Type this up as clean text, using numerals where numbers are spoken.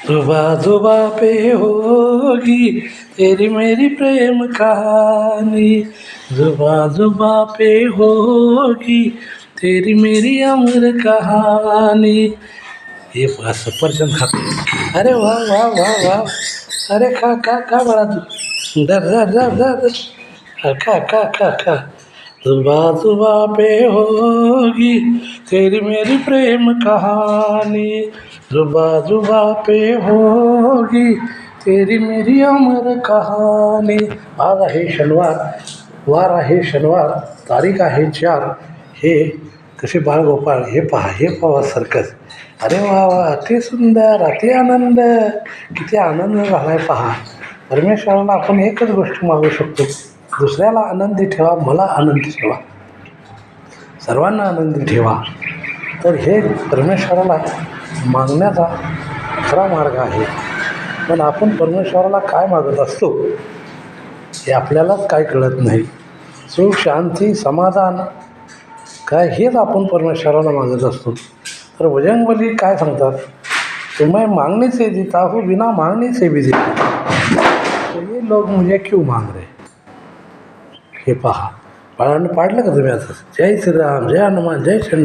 जुबा जुबा पे होगी तेरी मेरी प्रेम कहानी, जुबा जुबा पे होगी तेरी मेरी अमर कहानी. हे बघा सफरचंद खातो. अरे वा वा वा वा. अरे खा खा खा बाळा तू. धर धर धर धर. खा खा खा खा. जुबा जुबा पे होगी तेरी मेरी प्रेम कहानी, जुबा जुबा पे होगी तेरी मेरी अमर कहानी. आज आहे शनिवार, वार आहे शनिवार, तारीख आहे 4. हे कसे बाळगोपाळ हे पहा सर्कस. अरे वा वा, अति सुंदर, अति आनंद, किती आनंद झालाय पहा. परमेश्वराला आपण एकच गोष्ट मागू शकतो, दुसऱ्याला आनंदी ठेवा, मला आनंदी ठेवा, सर्वांना आनंदी ठेवा. तर हे परमेश्वराला मागण्याचा खरा मार्ग आहे. पण आपण परमेश्वराला काय मागत असतो हे आपल्यालाच काय कळत नाही. सुख, शांती, समाधान काय हेच आपण परमेश्वराला मागत असतो. तर बजरंगबली काय सांगतात, तुम्हें मांगने से देता हूँ, बिना मांगने से भी देता हूँ, तो ये लोग मुझे क्यों मांग रहे. हे पहा, बाळांना पाडलं का तुम्ही आता. जय श्रीराम, जय हनुमान, जय शंकर.